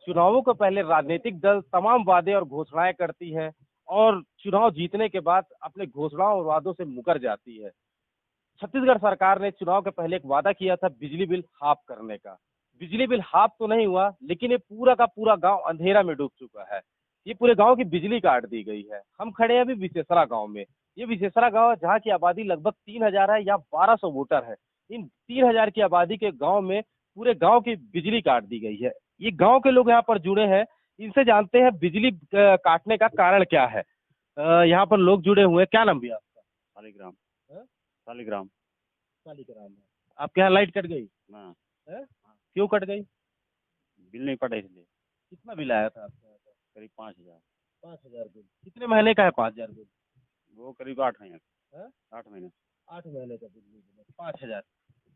चुनावों के पहले राजनीतिक दल तमाम वादे और घोषणाएं करती है और चुनाव जीतने के बाद अपने घोषणाओं और वादों से मुकर जाती है। छत्तीसगढ़ सरकार ने चुनाव के पहले एक वादा किया था बिजली बिल हाफ करने का। बिजली बिल हाफ तो नहीं हुआ, लेकिन ये पूरा का पूरा गांव अंधेरा में डूब चुका है। ये पूरे गांव की बिजली काट दी गई है। हम खड़े हैं अभी विशेषरा गांव में। ये विशेषरा गांव है जहाँ की आबादी लगभग 3,000 है या 1,200 वोटर है। इन 3,000 की आबादी के गांव में पूरे गांव की बिजली काट दी गई है। ये गांव के लोग यहाँ पर जुड़े हैं, इनसे जानते हैं बिजली काटने का कारण क्या है। यहाँ पर लोग जुड़े हुए हैं। क्या नाम भैया आपका? शालिग्राम। हाँ? शालिग्राम। शालिग्राम है। आपके यहाँ लाइट कट गई? हाँ। है? क्यों कट गई? बिल नहीं पड़ा इसलिए। कितना बिल आया था आपके यहाँ का? करीब 5,000। 5,000 बिल। कितने महीने का है 5,000 बिल? वो करीब 8 महीने। है? 8 महीने। 8 महीने का बिजली बिल है। 5,000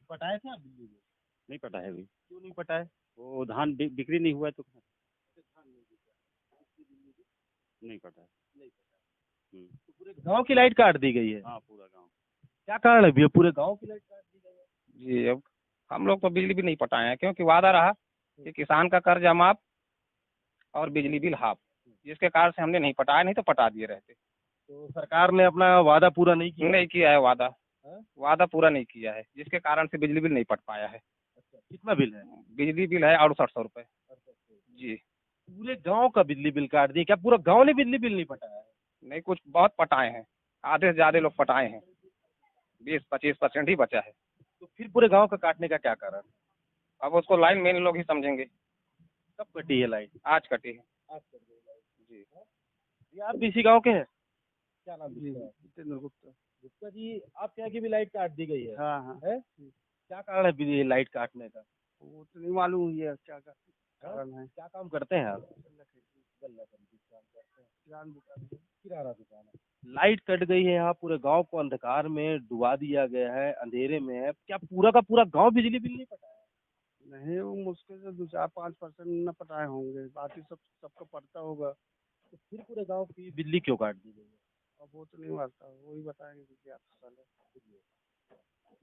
पटाए थे आप बिजली बिल? नहीं पटा है अभी। क्यों नहीं पटाए? वो धान बिक्री नहीं हुआ है तो नहीं पटा है। नहीं पटाए। हम्म। तो पूरे गांव की लाइट काट दी गई है। हाँ, पूरा गांव। क्या कारण है भैया, पूरे गांव की लाइट काट दी गई है? जी, अब हम लोग तो बिजली बिल नहीं पटाए हैं क्योंकि वादा रहा कि किसान का कर्ज माफ और बिजली बिल हाफ, जिसके कारण से हमने नहीं पटाया, नहीं तो पटा दिए रहते। तो सरकार ने अपना वादा पूरा नहीं किया? नहीं किया है वादा। हाँ? वादा पूरा नहीं किया है, जिसके कारण से बिजली बिल नहीं पट पाया है। अच्छा, कितना बिल है? बिजली बिल है 6800 रुपये। जी। पूरे गांव का बिजली बिल काट दिया। क्या पूरा गांव ने बिजली बिल नहीं पटाया है? नहीं, कुछ बहुत पटाए हैं, आधे से ज़्यादा लोग पटाए हैं, 20-25% ही बचा है। तो फिर पूरे गांव का काटने का क्या कारण? अब उसको लाइन मैन लोग ही समझेंगे। कब कटी है लाइट? आज कटी है। आज कट गई लाइट। जी। ये आप इसी गांव के हैं? क्या नाम जी, है? जितेंद्र गुप्ता। गुप्ता जी, आपके यहाँ की भी लाइट काट दी गई है? हाँ हाँ। है? क्या कारण है ये लाइट काटने का? वो तो नहीं मालूम ये क्या का कारण है। क्या काम करते हैं आप? गल्ला खरीदी काम करते हैं। किराना दुकान। किराना दुकान है। लाइट कट गई है, यहाँ पूरे गांव को अंधकार में डुबा दिया गया है, अंधेरे में है। क्या पूरा का पूरा गांव बिजली बिल नहीं पटाया? नहीं, वो मुश्किल से 2-4-5% न पटाए होंगे, बाकी सबको पड़ता होगा। तो फिर पूरे गांव की बिजली क्यों काट दी गई है? अब वो तो नहीं मारता, वही बताएंगे कि क्या फसल है।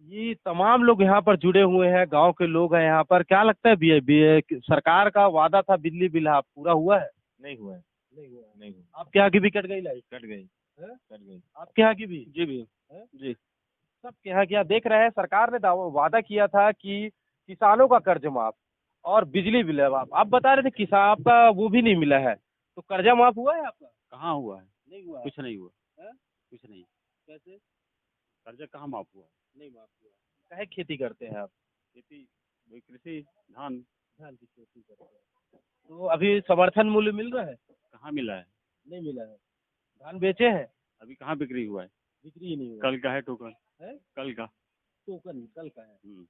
ये तमाम लोग यहाँ पर जुड़े हुए हैं, गांव के लोग हैं यहाँ पर। क्या लगता है सरकार का वादा था बिजली बिल हाफ, पूरा हुआ है? नहीं हुआ है। नहीं हुआ। नहीं हुआ। आपके यहाँ की भी कट गई लाइट? कट गई। है? कट गई। आपके यहाँ की भी? जी भी। है? जी। सबके यहाँ क्या देख रहे हैं, सरकार ने वादा किया था कि किसानों का कर्ज माफ और बिजली बिल माफ। आप बता रहे थे किसान आपका वो भी नहीं मिला है, तो कर्जा माफ हुआ है आपका? कहाँ हुआ है? नहीं हुआ है। कुछ नहीं हुआ। है? कुछ नहीं। कैसे कर्जा कहाँ माफ हुआ? नहीं माफ हुआ? काहे खेती करते हैं आप? खेती, वही कृषि, धान। धान की खेती करते हैं। तो अभी समर्थन मूल्य मिल रहा है? कहाँ मिला है? नहीं मिला है। धान बेचे हैं? अभी कहाँ बिक्री हुआ है? बिक्री ही नहीं हुआ। कल का है टोकन। है? कल का। टोकन कल का है। हम्म।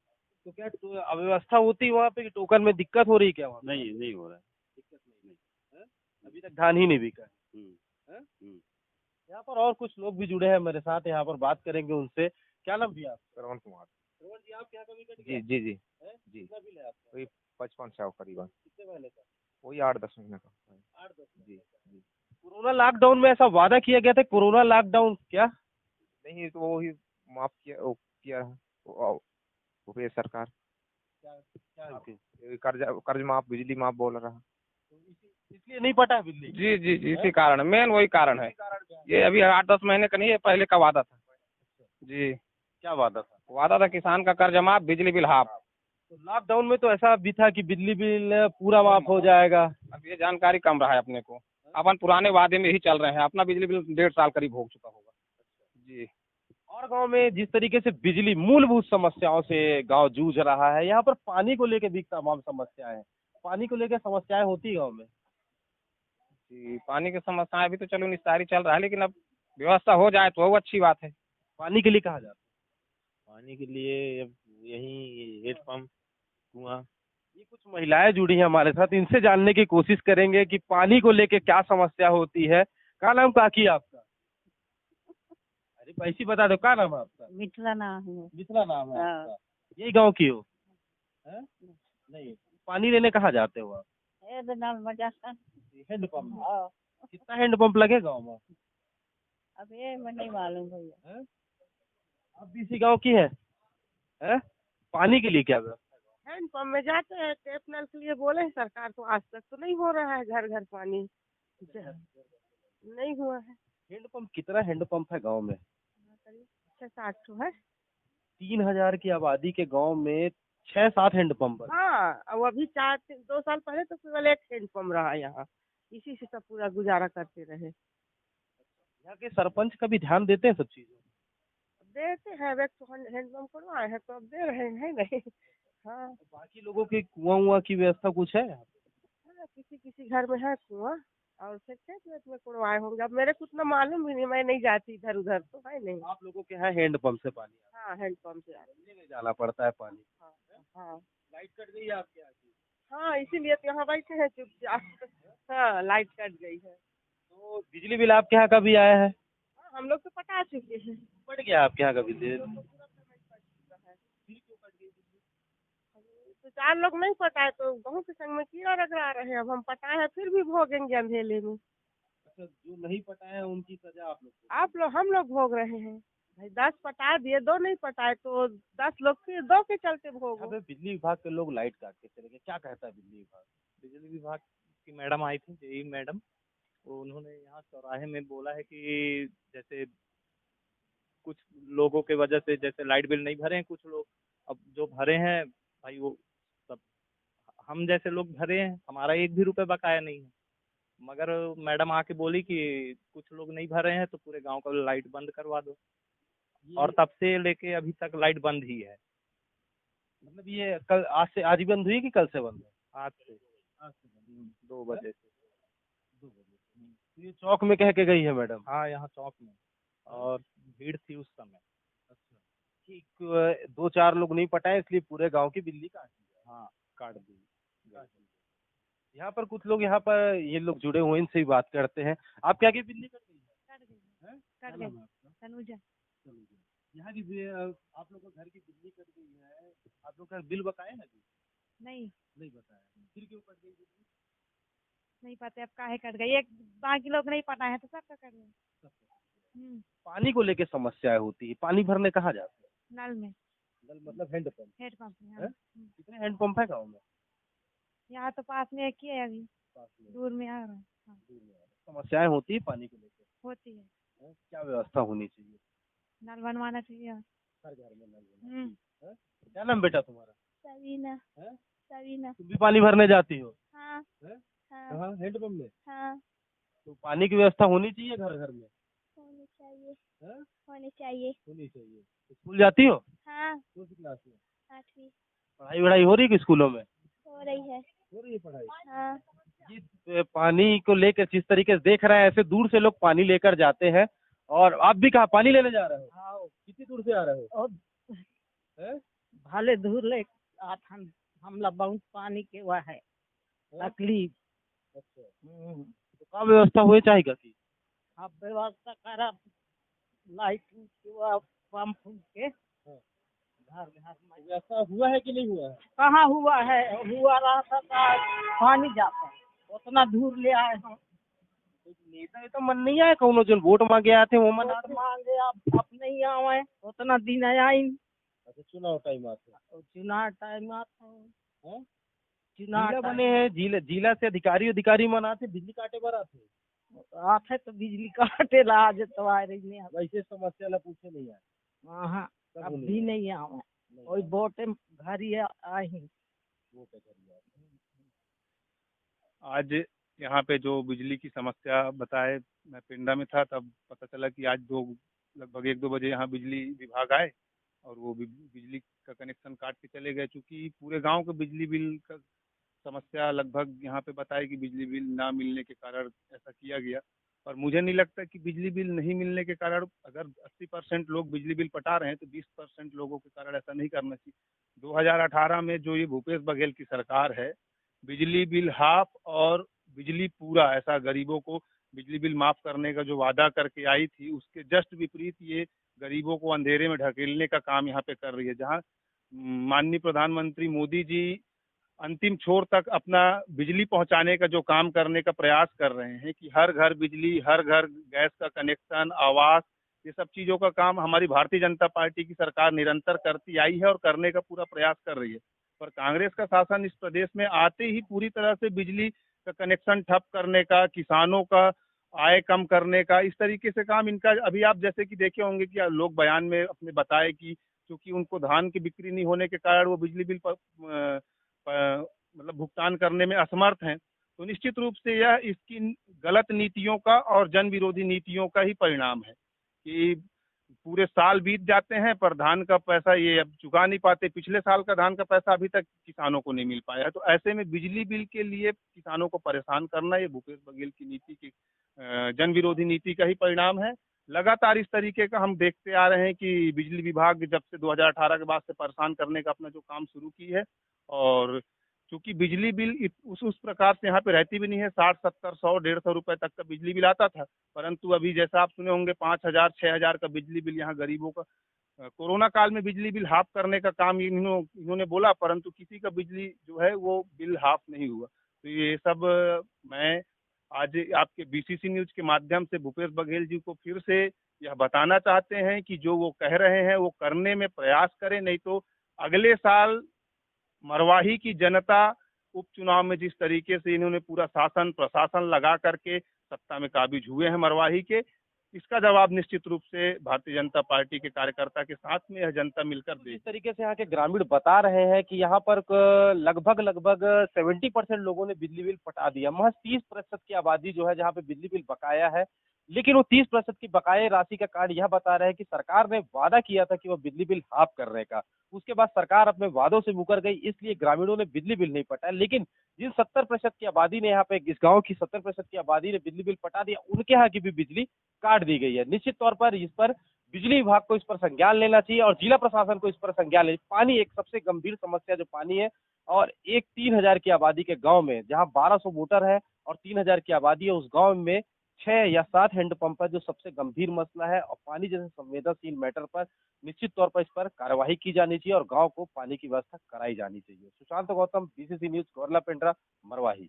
तो क्या अव्यवस्था होती वहाँ पे कि टोकन में दिक्कत हो रही क्या वहाँ पे? नहीं हो रहा है। दिक्कत नहीं है? अभी तक धान ही नहीं बिका है। हम्म। है? हम्म। यहाँ पर और कुछ लोग भी जुड़े हैं मेरे साथ, यहाँ पर बात करेंगे उनसे। क्या नाम भैया आप? श्रवण कुमार। श्रवण जी, आप यहाँ का भी कट गया? जी जी जी है? जी। कितना बिल है आपका? वही 5500 करीबन। कितने महीने का? वही 8-10 महीने का। 8-10 जी महीने जी। का। कोरोना लॉकडाउन में ऐसा वादा किया गया था, कोरोना लॉकडाउन क्या? नहीं, तो वो ही माफ किया, वो किया है भूपेश सरकार। क्या क्या कर्ज माफ, बिजली माफ बोल रहा है। तो इसलिए नहीं पटा बिजली? जी जी जी, इसी कारण, मेन वही कारण है। ये अभी 8-10 महीने का नहीं है, पहले का वादा था। जी। क्या वादा था? वादा था किसान का कर्ज माफ, बिजली बिल हाफ। तो लॉकडाउन में तो ऐसा भी था कि बिजली बिल पूरा माफ हो जाएगा। अब ये जानकारी कम रहा है अपने को, अपन पुराने वादे में ही चल रहे हैं। अपना बिजली बिल 1.5 साल करीब हो चुका होगा। जी। और गांव में जिस तरीके से बिजली मूलभूत समस्याओं से गांव जूझ रहा है, यहाँ पर पानी को लेकर भी तमाम समस्याएं हैं। पानी को लेकर समस्याएं होती है गांव में? जी, पानी की समस्या अभी तो चलो निस्तारी चल रहा है, लेकिन अब व्यवस्था हो जाए तो वो अच्छी बात है। पानी के लिए कहा जाता है? पानी के लिए अब यही हेडपम्प, कुआं। ये कुछ महिलाएं जुड़ी हैं हमारे साथ, इनसे जानने की कोशिश करेंगे कि पानी को लेके क्या समस्या होती है। क्या नाम काकी आपका? अरे पैसी बता दो, क्या नाम है आपका? मिथिला नाम है। मिथिला नाम है हाँ। आपका? यही गांव की हो? है? नहीं, पानी लेने कहाँ जाते हो आप? ये तो नाम मजा था। हैंडपम्प। हाँ। कितना हैंडपम्प लगे गाँव में? अब ये मैं नहीं मालूम भैया। है? आप भी इसी गाँव की है? पानी के लिए क्या व्यवस्था? हैंडपंप में जाते हैं, टेप नल के लिए बोले हैं सरकार को, आज तक तो नहीं हो रहा है घर घर पानी, नहीं हुआ है। हैंडपंप कितना हैंडपंप है गांव में? करीब 6-7 तो है। 3000 की आबादी के गांव में 6-7 हैंडपंप है। हाँ, अब अभी 2 साल पहले तो केवल एक हैंडपंप रहा यहाँ, इसी से सब पूरा गुजारा करते रहे। यहाँ के सरपंच कभी ध्यान देते हैं सब चीजों? देते हैं, अब एक तो हैंडपंप करवाए हैं तो अब दे रहे हैं नहीं। हाँ, बाकी लोगों के कुआं उआ की व्यवस्था कुछ है? हाँ, किसी किसी घर में है कुआं, और फिर खेत वेत में कुड़वाए होंगे। अब मेरे को उतना मालूम भी नहीं, मैं नहीं जाती इधर उधर, तो है नहीं। आप लोगों के यहाँ हैंडपंप से पानी आता हाँ, हैंडपंप से आते है, लेने जाना पड़ता है पानी। हैं। हाँ लाइट कट गई है आपके यहाँ की? हाँ, इसीलिए तो यहाँ बैठे हैं चुपचाप। हाँ, लाइट कट गई है। तो बिजली बिल आपके यहाँ का भी आया है? हाँ, हम लोग तो पटा चुके हैं। बढ़ गया आपके यहाँ का बिजली? तो 4 लोग नहीं पटाए तो गेहूं के संग में कीड़ा रगड़ा रहे हैं। अब हम पटाए हैं फिर भी भोगेंगे अंधेले में। अच्छा, जो नहीं पटाए हैं उनकी सजा आप लोग, हम लोग भोग रहे हैं भाई। 10 पटा दिए, 2 नहीं पटाए तो 10 लोग फिर 2 के चलते भोगो। अबे बिजली विभाग के लोग लाइट काट के चले गए, क्या कहता है बिजली विभाग? बिजली विभाग की मैडम आई थी, जेई मैडम, तो उन्होंने यहाँ चौराहे में बोला है कि जैसे कुछ लोगों के वजह से जैसे लाइट बिल नहीं भरे हैं कुछ लोग, अब जो भरे हैं भाई वो सब हम जैसे लोग भरे हैं, हमारा 1 भी रुपए बकाया नहीं है। मगर मैडम आके बोली कि कुछ लोग नहीं भरे हैं तो पूरे गांव का लाइट बंद करवा दो, और तब से लेके अभी तक लाइट बंद ही है। मतलब ये कल आज ही बंद हुई कि कल से बंद है? आज से 2 बजे से। 2 बजे से। ये चौक में कह के गई है मैडम? हाँ, यहाँ चौक में, और भीड़ थी उस समय। ठीक, 2-4 लोग नहीं पटाए इसलिए पूरे गांव की बिजली काट दी। हाँ, काट दी। यहाँ पर कुछ लोग, यहाँ पर ये लोग जुड़े हुए हैं, इनसे भी बात करते हैं। आप क्या की बिजली कट गई है? कट गई तनुजा। यहाँ की आप लोग का घर की बिजली कट गई है, आप लोग का बिल बकाया ना जी? नहीं बताया, फिर क्यों कट गई बिजली? नहीं पता अब काहे कट गई, एक बाकी लोग नहीं पटाए हैं तो सबका कट गई। पानी को लेके समस्याएं होती है, पानी भरने कहाँ जाते हैं? नल में, नल मतलब हैंडपंप? हैंडपंप में। हैं? कितने हैंडपंप है गाँव में? यहाँ तो पास में एक ही है, अभी दूर में आ रहा है। हाँ, समस्याएं होती है पानी को लेकर? होती है। क्या व्यवस्था होनी चाहिए? नल बनवाना चाहिए। हर घर में नल होना चाहिए। क्या नाम बेटा तुम्हारा? सवीना। हैं? सवीना। तुम भी पानी भरने जाती हो? हाँ हैं? हाँ कहाँ, हैंडपंप में? हाँ। तो पानी की व्यवस्था होनी चाहिए घर घर में? होनी चाहिए। हैं? होनी चाहिए। होनी चाहिए। स्कूल जाती हो? हाँ, कौन सी क्लास में? 8वीं। पढ़ाई वढ़ाई हो रही है कि स्कूलों में? हो रही है। हो रही है पढ़ाई। हाँ। ये पानी को लेकर जिस तरीके से देख रहे हैं, ऐसे दूर से लोग पानी लेकर जाते हैं, और आप भी कहाँ पानी लेने जा रहे हो? हाँ, कितनी दूर से आ रहे हो? और हैं? भले दूर ले हम लोग बहुत पानी के वह है तकलीफ। अच्छा, तो क्या व्यवस्था हुई चाहिए कि? अब व्यवस्था करा लाइट पंप के घर घर में। व्यवस्था हुआ है कि नहीं हुआ है? कहाँ हुआ है, हुआ रहा था पानी जाता, उतना दूर ले आए हम। नेता तो मन नहीं आया, कौनो जो वोट मांगे आए थे वो मन आते? मांगे अब नहीं आवे, उतना दिन आया ही। अच्छा, चुनाव टाइम आते हैं। चुनाव टाइम आता है। जिला बने हैं, जिला से अधिकारी मनाते, बिजली काटे पर आते तो बिजली काटे ला आज तो आ रही नहीं। वैसे समस्या ला पूछे नहीं आए? हाँ, अब भी नहीं आवे, कोई वोटे घर ही आई। आज यहाँ पे जो बिजली की समस्या बताए, मैं पिंडा में था तब पता चला कि आज लगभग 1-2 बजे यहाँ बिजली विभाग आए और वो बिजली का कनेक्शन काट के चले गए। चूँकि पूरे गांव का बिजली बिल का समस्या लगभग यहाँ पे बताए कि बिजली बिल ना मिलने के कारण ऐसा किया गया, और मुझे नहीं लगता कि बिजली बिल नहीं मिलने के कारण, अगर 80% लोग बिजली बिल पटा रहे हैं तो 20% लोगों के कारण ऐसा नहीं करना चाहिए। 2018 में जो ये भूपेश बघेल की सरकार है, बिजली बिल हाफ और बिजली पूरा, ऐसा गरीबों को बिजली बिल माफ़ करने का जो वादा करके आई थी, उसके जस्ट विपरीत ये गरीबों को अंधेरे में ढकेलने का काम यहाँ पे कर रही है। जहाँ माननीय प्रधानमंत्री मोदी जी अंतिम छोर तक अपना बिजली पहुंचाने का जो काम करने का प्रयास कर रहे हैं कि हर घर बिजली, हर घर गैस का कनेक्शन, आवास, ये सब चीज़ों का काम हमारी भारतीय जनता पार्टी की सरकार निरंतर करती आई है और करने का पूरा प्रयास कर रही है। पर कांग्रेस का शासन इस प्रदेश में आते ही पूरी तरह से बिजली का कनेक्शन ठप करने का, किसानों का आय कम करने का, इस तरीके से काम इनका। अभी आप जैसे कि देखे होंगे कि लोग बयान में अपने बताए कि क्योंकि उनको धान की बिक्री नहीं होने के कारण वो बिजली बिल मतलब भुगतान करने में असमर्थ हैं। तो निश्चित रूप से यह इसकी गलत नीतियों का और जन विरोधी नीतियों का ही परिणाम है कि पूरे साल बीत जाते हैं पर धान का पैसा ये अब चुका नहीं पाते। पिछले साल का धान का पैसा अभी तक किसानों को नहीं मिल पाया है। तो ऐसे में बिजली बिल के लिए किसानों को परेशान करना ये भूपेश बघेल की नीति की जन विरोधी नीति का ही परिणाम है। लगातार इस तरीके का हम देखते आ रहे हैं कि बिजली विभाग जब से 2018 के बाद से परेशान करने का अपना जो काम शुरू की है, और चूंकि बिजली बिल उस प्रकार से यहाँ पे रहती भी नहीं है, 60, 70, 100, 150 रुपए तक का बिजली बिल आता था। परंतु अभी जैसा आप सुने होंगे 5,000, 6,000 का बिजली बिल यहाँ गरीबों का। कोरोना काल में बिजली बिल हाफ करने का काम इन्होंने बोला, परंतु किसी का बिजली जो है वो बिल हाफ नहीं हुआ। तो ये सब मैं आज आपके बीसीसी न्यूज के माध्यम से भूपेश बघेल जी को फिर से यह बताना चाहते हैं कि जो वो कह रहे हैं वो करने में प्रयास करें, नहीं तो अगले साल मरवाही की जनता उपचुनाव में जिस तरीके से इन्होंने पूरा शासन प्रशासन लगा करके सत्ता में काबिज हुए हैं मरवाही के, इसका जवाब निश्चित रूप से भारतीय जनता पार्टी के कार्यकर्ता के साथ में यह जनता मिलकर देगी। जिस तरीके से यहाँ के ग्रामीण बता रहे हैं कि यहाँ पर लगभग 70% लोगों ने बिजली बिल पटा दिया। महज 30% की आबादी जो है जहाँ पे बिजली बिल बकाया है, लेकिन वो 30% की बकाये राशि का कारण यह बता रहे हैं कि सरकार ने वादा किया था कि वो बिजली बिल हाफ करने का। उसके बाद सरकार अपने वादों से मुकर गई, इसलिए ग्रामीणों ने बिजली बिल नहीं पटाया। लेकिन जिन 70% की आबादी ने यहाँ पे, इस गांव की 70% की आबादी ने बिजली बिल पटा दिया, उनके यहाँ की भी बिजली काट दी गई है। निश्चित तौर पर इस पर बिजली विभाग को इस पर संज्ञान लेना चाहिए और जिला प्रशासन को इस पर संज्ञान लेना चाहिए। पानी एक सबसे गंभीर समस्या जो पानी है, और एक 3,000 की आबादी के गांव में जहां 1200 वोटर है और 3,000 की आबादी है, उस गांव में 6 या 7 हैंडपंप है, जो सबसे गंभीर मसला है। और पानी जैसे संवेदनशील मैटर पर निश्चित तौर पर इस पर कार्यवाही की जानी चाहिए और गांव को पानी की व्यवस्था कराई जानी चाहिए। Sushant Gautam, BBC news, Gaurela Pendra, Marwahi.